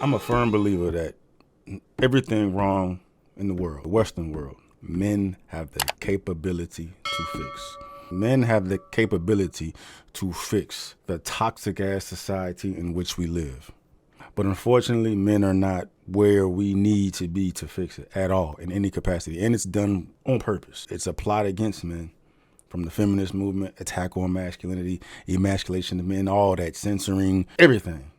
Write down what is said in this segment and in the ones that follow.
I'm a firm believer that everything wrong in the world, the Western world, men have the capability to fix. Men have the capability to fix the toxic ass society in which we live. But unfortunately, men are not where we need to be to fix it at all in any capacity. And it's done on purpose. It's a plot against men from the feminist movement, attack on masculinity, emasculation of men, all that censoring, everything,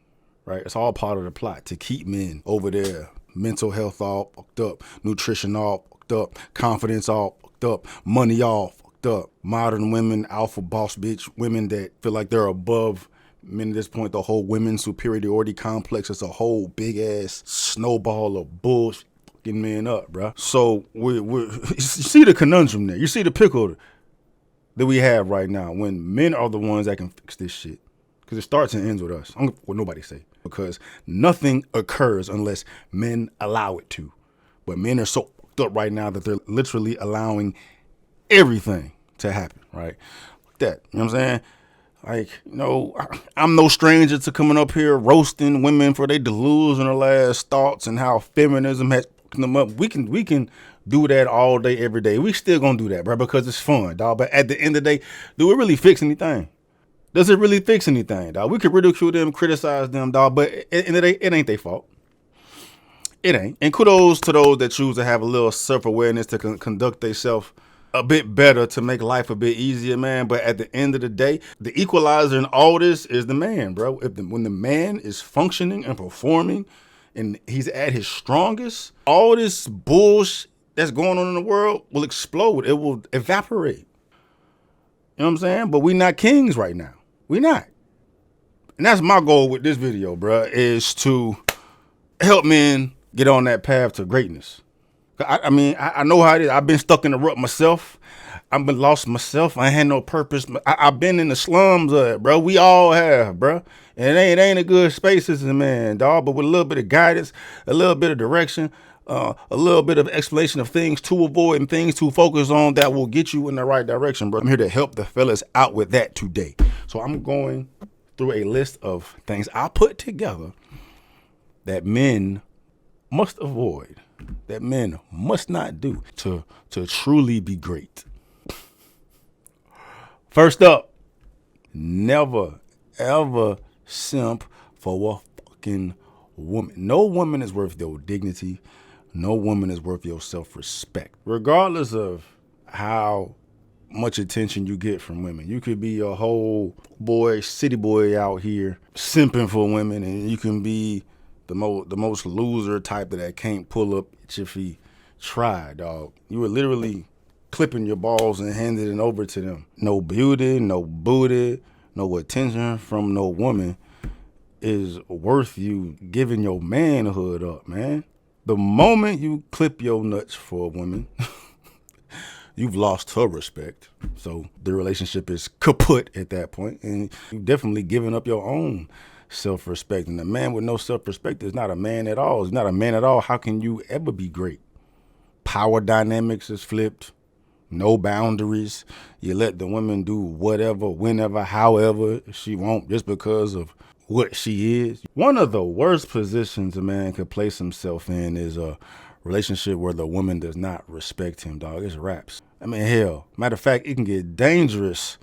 right? It's all part of the plot to keep men over there. Mental health all fucked up, nutrition all fucked up, confidence all fucked up, money all fucked up. Modern women, alpha boss bitch women that feel like they're above men at this point. The whole women's superiority complex is a whole big ass snowball of bullshit fucking men up, bro. So you see the conundrum there. You see the pickle that we have right now when men are the ones that can fix this shit. Because it starts and ends with us. I don't know what nobody say. Because nothing occurs unless men allow it to. But men are so fucked up right now that they're literally allowing everything to happen, right? Like that, you know what I'm saying? Like, you know, I'm no stranger to coming up here roasting women for their delusional last thoughts and how feminism has fucked them up. We can do that all day, every day. We still gonna do that, bro, because it's fun, dog. But at the end of the day, do it really fix anything? Does it really fix anything, dog? We could ridicule them, criticize them, dog, but it ain't their fault. It ain't. And kudos to those that choose to have a little self-awareness to conduct themselves a bit better to make life a bit easier, man. But at the end of the day, the equalizer in all this is the man, bro. When the man is functioning and performing and he's at his strongest, all this bullshit that's going on in the world will explode. It will evaporate. You know what I'm saying? But we not kings right now. We not. And that's my goal with this video, bro, is to help men get on that path to greatness. I mean, I know how it is. I've been stuck in the rut myself. I've been lost myself. I ain't had no purpose. I've been in the slums of it, bro. We all have, bro. And it ain't a good space as a man, dog. But with a little bit of guidance, a little bit of direction, a little bit of explanation of things to avoid and things to focus on that will get you in the right direction, bro. I'm here to help the fellas out with that today. So I'm going through a list of things I put together that men must avoid, that men must not do to truly be great. First up, never, ever simp for a fucking woman. No woman is worth your dignity. No woman is worth your self-respect. Regardless of how much attention you get from women. You could be a whole boy, city boy out here simping for women, and you can be the most loser type that can't pull up if he tried, dog. You were literally clipping your balls and handing it over to them. No beauty, no booty, no attention from no woman is worth you giving your manhood up, man. The moment you clip your nuts for a woman, you've lost her respect. So the relationship is kaput at that point, and you've definitely given up your own self-respect. And a man with no self-respect is not a man at all. He's not a man at all. How can you ever be great? Power dynamics is flipped. No boundaries. You let the woman do whatever, whenever, however she wants, just because of what she is. One of the worst positions a man could place himself in is a relationship where the woman does not respect him, dog. It's raps. I mean, hell, matter of fact, it can get dangerous.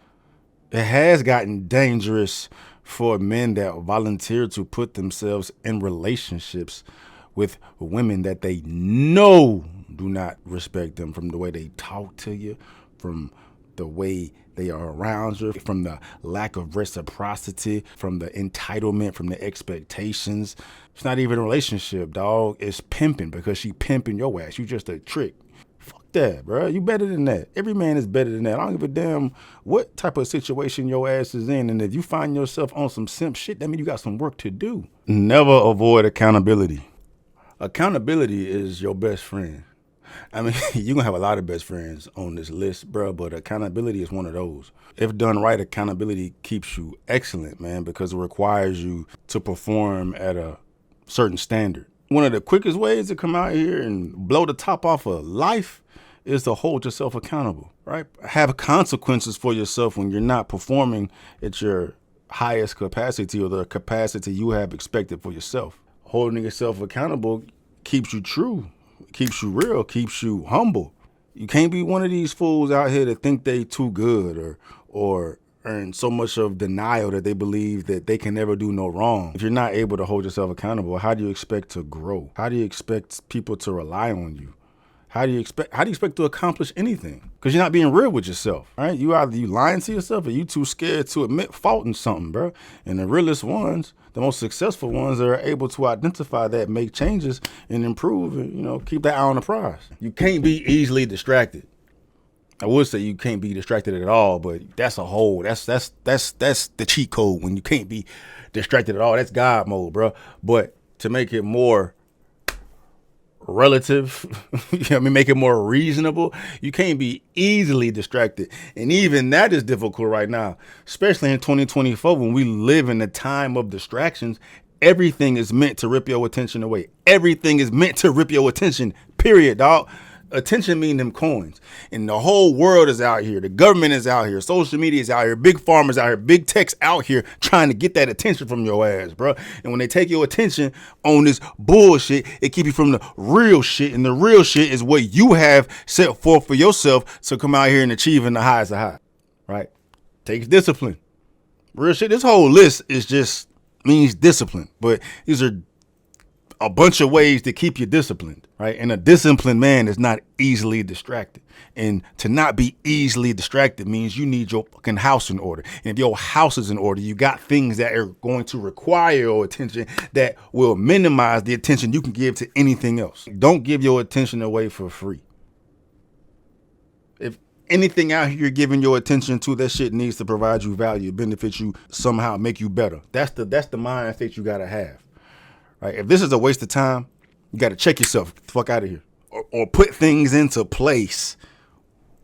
It has gotten dangerous for men that volunteer to put themselves in relationships with women that they know do not respect them, from the way they talk to you, from the way they are around you, from the lack of reciprocity, from the entitlement, from the expectations. It's not even a relationship, dog. It's pimping, because she pimping your ass. You just a trick. Fuck that, bro. You better than that. Every man is better than that. I don't give a damn what type of situation your ass is in. And if you find yourself on some simp shit, that means you got some work to do. Never avoid accountability. Accountability is your best friend. I mean, you're going to have a lot of best friends on this list, bro, but accountability is one of those. If done right, accountability keeps you excellent, man, because it requires you to perform at a certain standard. One of the quickest ways to come out here and blow the top off of life is to hold yourself accountable, right? Have consequences for yourself when you're not performing at your highest capacity or the capacity you have expected for yourself. holding yourself accountable keeps you true, keeps you real, keeps you humble. You can't be one of these fools out here that think they too good or are in so much of denial that they believe that they can never do no wrong. If you're not able to hold yourself accountable, how do you expect to grow? How do you expect people to rely on you? How do you expect to accomplish anything? Because you're not being real with yourself, right? You lying to yourself or you too scared to admit fault in something, bro. And the realest ones, the most successful ones are able to identify that, make changes and improve and, keep that eye on the prize. You can't be easily distracted. I would say you can't be distracted at all, but that's the cheat code when you can't be distracted at all. That's God mode, bro. But to make it more relative, make it more reasonable, you can't be easily distracted. And even that is difficult right now, especially in 2024 when we live in a time of distractions. Everything is meant to rip your attention away. Everything is meant to rip your attention, period, dog. Attention mean them coins. And the whole world is out here. The government is out here. Social media is out here. Big farmers out here. Big tech's out here trying to get that attention from your ass, bro. And when they take your attention on this bullshit, it keep you from the real shit. And the real shit is what you have set forth for yourself to come out here and achieve in the highest of high, right? Takes discipline. Real shit. This whole list is just means discipline. But these are a bunch of ways to keep you disciplined, right? And a disciplined man is not easily distracted. And to not be easily distracted means you need your fucking house in order. And if your house is in order, you got things that are going to require your attention that will minimize the attention you can give to anything else. Don't give your attention away for free. If anything out here you're giving your attention to, that shit needs to provide you value, benefit you, somehow make you better. That's the mindset you gotta have. Right? If this is a waste of time, you got to check yourself. Get the fuck out of here. Or put things into place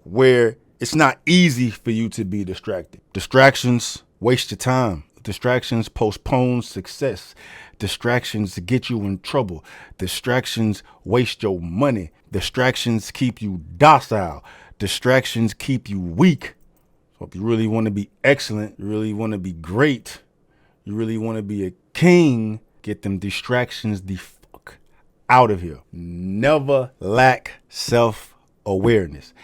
where it's not easy for you to be distracted. Distractions waste your time. Distractions postpone success. Distractions get you in trouble. Distractions waste your money. Distractions keep you docile. Distractions keep you weak. So if you really want to be excellent, you really want to be great, you really want to be a king, get them distractions the fuck out of here. Never lack self-awareness.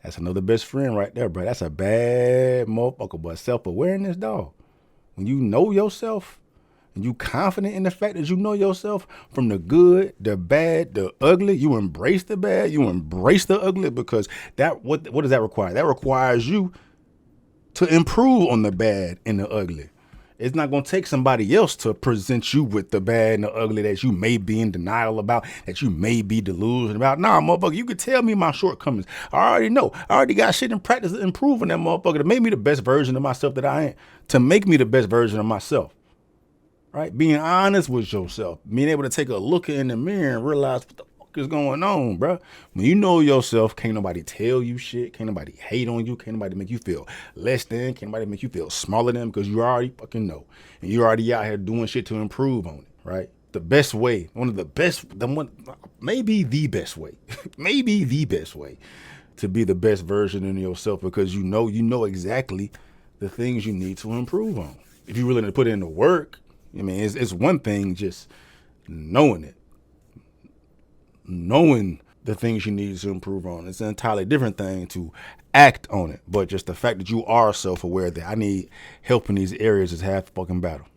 That's another best friend right there, bro. That's a bad motherfucker, but self-awareness, dog. When you know yourself and you confident in the fact that you know yourself from the good, the bad, the ugly, you embrace the bad, you embrace the ugly, because what does that require? That requires you to improve on the bad and the ugly. It's not going to take somebody else to present you with the bad and the ugly that you may be in denial about, that you may be delusional about. Nah, motherfucker, you could tell me my shortcomings. I already know. I already got shit in practice to improve on that motherfucker to make me the best version of myself that I am, to make me the best version of myself. Right? Being honest with yourself, being able to take a look in the mirror and realize what the fuck is going on, bro. When you know yourself, can't nobody tell you shit. Can't nobody hate on you. Can't nobody make you feel less than. Can't nobody make you feel smaller than, because you already fucking know. And you're already out here doing shit to improve on it, right? The best way, maybe the best way, maybe the best way to be the best version of yourself, because you know exactly the things you need to improve on. If you're willing to put in the work, I mean, it's one thing just knowing it. Knowing the things you need to improve on. It's an entirely different thing to act on it. But just the fact that you are self-aware that I need help in these areas is half the fucking battle.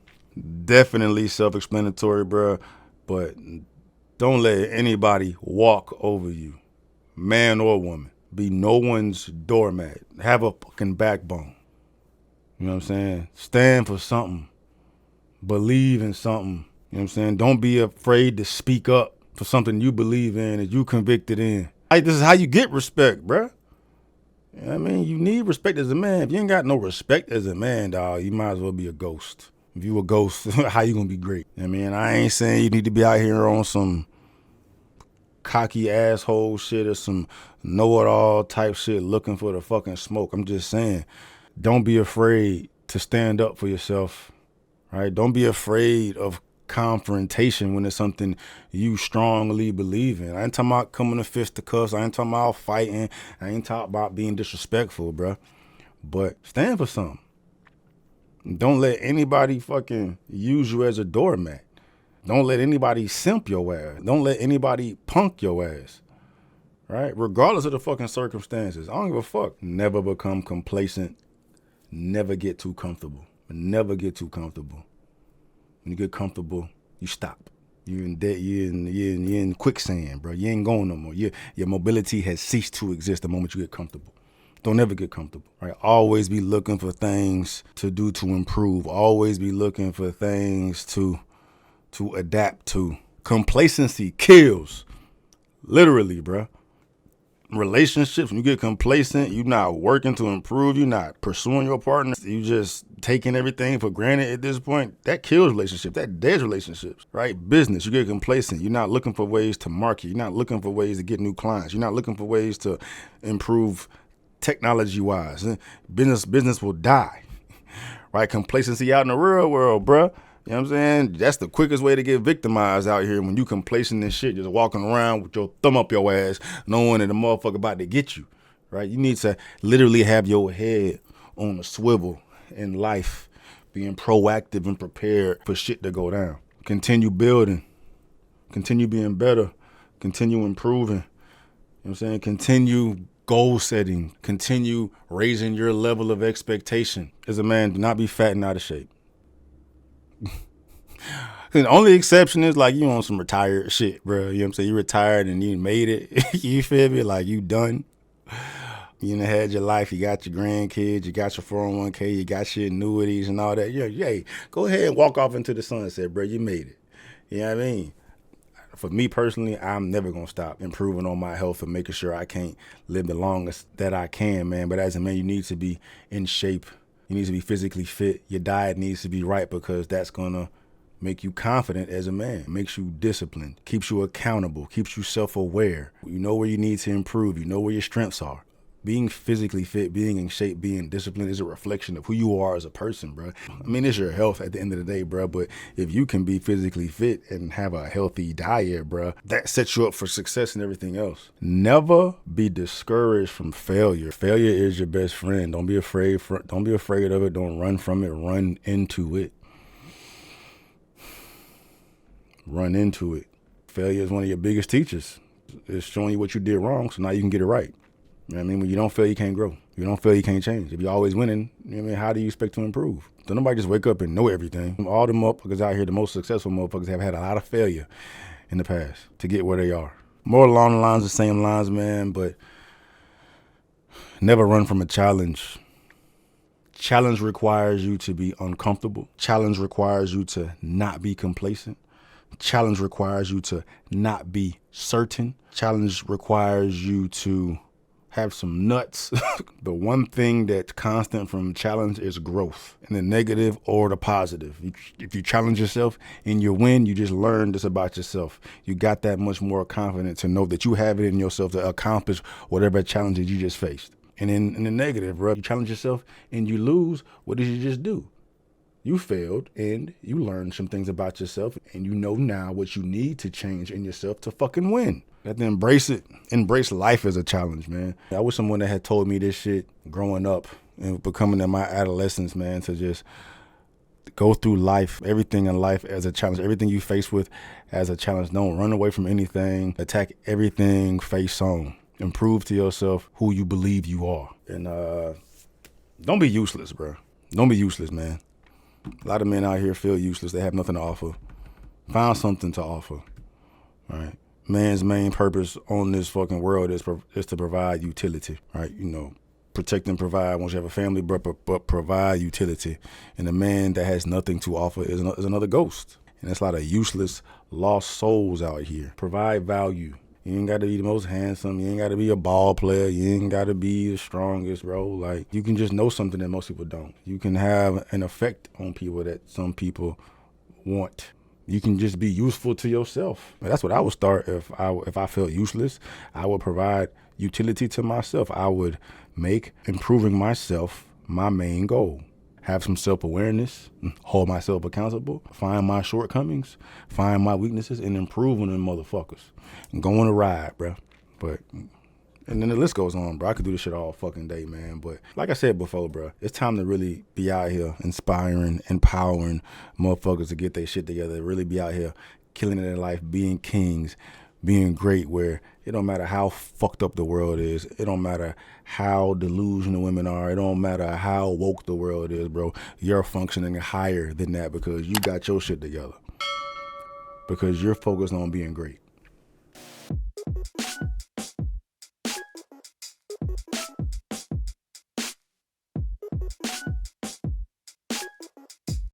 Definitely self-explanatory, bro. But don't let anybody walk over you, man or woman. Be no one's doormat. Have a fucking backbone. You know what I'm saying? Stand for something. Believe in something. You know what I'm saying? Don't be afraid to speak up for something you believe in and you convicted in. Like, this is how you get respect, bruh. You know what I mean? You need respect as a man. If you ain't got no respect as a man, dog, you might as well be a ghost. If you a ghost, how you gonna be great? I mean, I ain't saying you need to be out here on some cocky asshole shit or some know-it-all type shit looking for the fucking smoke. I'm just saying, don't be afraid to stand up for yourself. Right? Don't be afraid of confrontation when it's something you strongly believe in. I ain't talking about coming to fisticuffs. I ain't talking about fighting. I ain't talking about being disrespectful, bro. But stand for something. Don't let anybody fucking use you as a doormat. Don't let anybody simp your ass. Don't let anybody punk your ass. Right? Regardless of the fucking circumstances. I don't give a fuck. Never become complacent. Never get too comfortable. Never get too comfortable. When you get comfortable, you stop. You're in debt. You're in quicksand, bro. You ain't going no more. Your mobility has ceased to exist the moment you get comfortable. Don't ever get comfortable, right? Always be looking for things to do to improve. Always be looking for things to adapt to. Complacency kills. Literally, bro. Relationships, when you get complacent, you're not working to improve, you're not pursuing your partner, you just taking everything for granted at this point, that kills relationships, that deads relationships, right? Business, you get complacent, you're not looking for ways to market, you're not looking for ways to get new clients, you're not looking for ways to improve technology-wise. Business will die, right? Complacency out in the real world, bruh. You know what I'm saying? That's the quickest way to get victimized out here when you complacent and shit, just walking around with your thumb up your ass, knowing that the motherfucker about to get you, right? You need to literally have your head on a swivel in life, being proactive and prepared for shit to go down. Continue building, continue being better, continue improving, you know what I'm saying? Continue goal setting, continue raising your level of expectation. As a man, do not be fat and out of shape. The only exception is like you on some retired shit, bro. You know what I'm saying? You retired and you made it. You feel me? Like you done. You done had your life. You got your grandkids. You got your 401k. You got your annuities and all that. Yeah, go ahead and walk off into the sunset, bro. You made it. You know what I mean? For me personally, I'm never going to stop improving on my health and making sure I can't live the longest that I can, man. But as a man, you need to be in shape. You need to be physically fit. Your diet needs to be right because that's going to make you confident as a man, makes you disciplined, keeps you accountable, keeps you self-aware. You know where you need to improve. You know where your strengths are. Being physically fit, being in shape, being disciplined is a reflection of who you are as a person, bro. I mean, it's your health at the end of the day, bro. But if you can be physically fit and have a healthy diet, bro, that sets you up for success and everything else. Never be discouraged from failure. Failure is your best friend. Don't be afraid. Don't be afraid of it. Don't run from it. Run into it. Run into it. Failure is one of your biggest teachers. It's showing you what you did wrong, so now you can get it right. You know what I mean? When you don't fail, you can't grow. You don't fail, you can't change. If you're always winning, you know what I mean? How do you expect to improve? Don't nobody just wake up and know everything. All the motherfuckers out here, the most successful motherfuckers, have had a lot of failure in the past to get where they are. More along the lines, the same lines, man, but never run from a challenge. Challenge requires you to be uncomfortable. Challenge requires you to not be complacent. Challenge requires you to not be certain. Challenge requires you to have some nuts. The one thing that's constant from challenge is growth, in the negative or the positive. If you challenge yourself and you win, you just learn this about yourself. You got that much more confidence to know that you have it in yourself to accomplish whatever challenges you just faced. And in the negative, bro, you challenge yourself and you lose, what did you just do? You failed and you learned some things about yourself and you know now what you need to change in yourself to fucking win. You have to embrace it. Embrace life as a challenge, man. I wish someone that had told me this shit growing up and becoming in my adolescence, man, to just go through life, everything in life as a challenge, everything you face with as a challenge. Don't run away from anything. Attack everything face on. Improve to yourself who you believe you are. And don't be useless, bro. Don't be useless, man. A lot of men out here feel useless. They have nothing to offer. Find something to offer, right? Man's main purpose on this fucking world is to provide utility, right? You know, protect and provide once you have a family, but provide utility. And a man that has nothing to offer is another ghost. And there's a lot of useless, lost souls out here. Provide value. You ain't got to be the most handsome. You ain't got to be a ball player. You ain't got to be the strongest, bro. Like, you can just know something that most people don't. You can have an effect on people that some people want. You can just be useful to yourself. That's what I would start if I felt useless. I would provide utility to myself. I would make improving myself my main goal. Have some self-awareness, hold myself accountable, find my shortcomings, find my weaknesses, and improve on them motherfuckers. And go on a ride, bro. But And then the list goes on, bro. I could do this shit all fucking day, man. But like I said before, bro, it's time to really be out here inspiring, empowering motherfuckers to get their shit together, really be out here killing it in life, being kings, being great, where it don't matter how fucked up the world is. It don't matter how delusional women are. It don't matter how woke the world is, bro. You're functioning higher than that because you got your shit together. Because you're focused on being great.